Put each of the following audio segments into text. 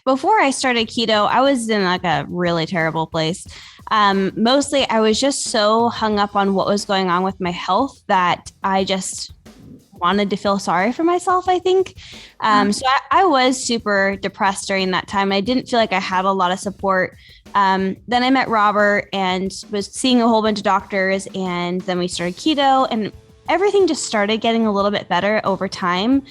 before I started keto, I was in like a really terrible place. Mostly I was just so hung up on what was going on with my health that I just wanted to feel sorry for myself, I think. So I was super depressed during that time. I didn't feel like I had a lot of support. Then I met Robert and was seeing a whole bunch of doctors, and then we started keto, and everything just started getting a little bit better over time.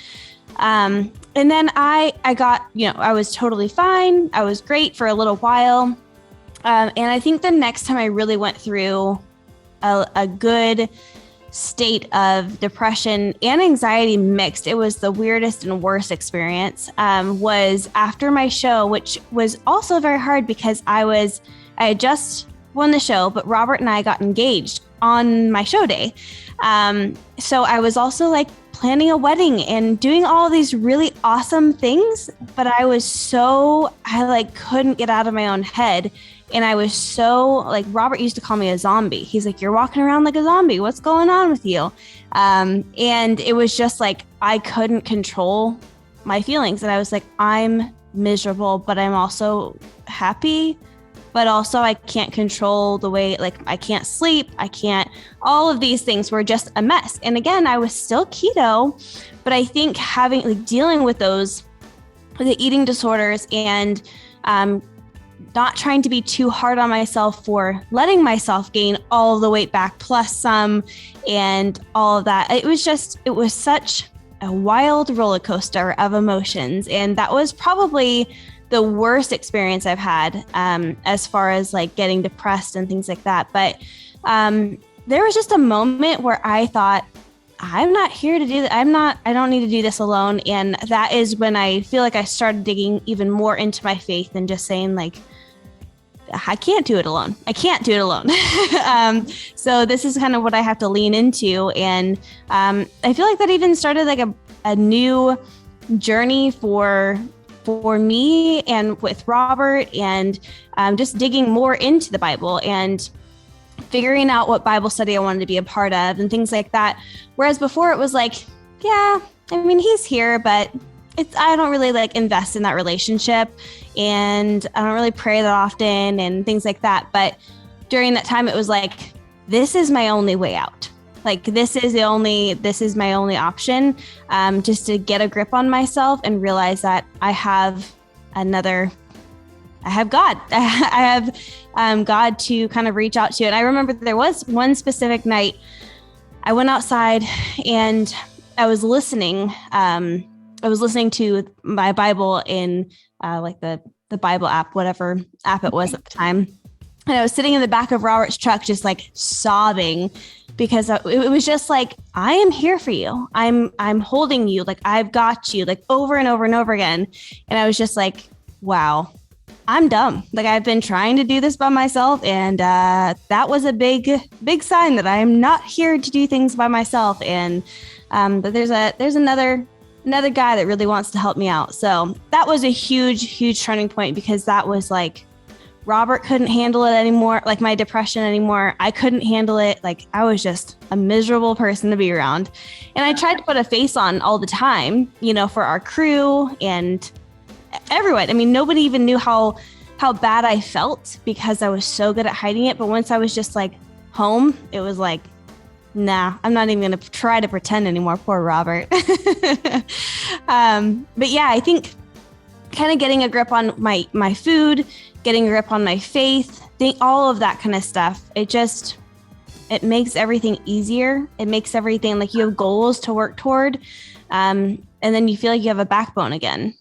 And then I got, I was totally fine. I was great for a little while. And I think the next time I really went through a good state of depression and anxiety mixed, it was the weirdest and worst experience, was after my show, which was also very hard because I had just won the show, but Robert and I got engaged on my show day. So I was also like planning a wedding and doing all these really awesome things, but I couldn't get out of my own head. And I was so like, Robert used to call me a zombie. He's like, you're walking around like a zombie. What's going on with you? And it was just like, I couldn't control my feelings. And I was like, I'm miserable, but I'm also happy. But also I can't control the way, like I can't sleep. All of these things were just a mess. And again, I was still keto, but I think dealing with the eating disorders and, not trying to be too hard on myself for letting myself gain all of the weight back plus some and all of that. It was such a wild roller coaster of emotions. And that was probably the worst experience I've had, as far as like getting depressed and things like that. But there was just a moment where I thought, I'm not here to do that. I don't need to do this alone. And that is when I feel like I started digging even more into my faith and just saying like, I can't do it alone. So this is kind of what I have to lean into. And I feel like that even started like a new journey for me and with Robert, and just digging more into the Bible and figuring out what Bible study I wanted to be a part of and things like that. Whereas before it was like, yeah, I mean, he's here, but I don't really like invest in that relationship, and I don't really pray that often and things like that. But during that time, it was like, this is my only way out. Like, this is my only option, just to get a grip on myself and realize that I have God. I have God to kind of reach out to. And I remember there was one specific night I went outside and I was listening. I was listening to my Bible in like the Bible app, whatever app it was at the time. And I was sitting in the back of Robert's truck, just like sobbing, because it was just like, I am here for you. I'm holding you. Like, I've got you, like over and over and over again. And I was just like, wow, I'm dumb. Like, I've been trying to do this by myself. And that was a big sign that I am not here to do things by myself. And but there's another guy that really wants to help me out. So that was a huge turning point, because that was like, Robert couldn't handle it anymore, like my depression anymore. I couldn't handle it. Like, I was just a miserable person to be around. And I tried to put a face on all the time, for our crew and everyone. I mean, nobody even knew how bad I felt, because I was so good at hiding it. But once I was just like home, it was like, nah, I'm not even going to try to pretend anymore. Poor Robert. But yeah, I think kind of getting a grip on my food, getting a grip on my faith, all of that kind of stuff. It makes everything easier. It makes everything like you have goals to work toward. And then you feel like you have a backbone again.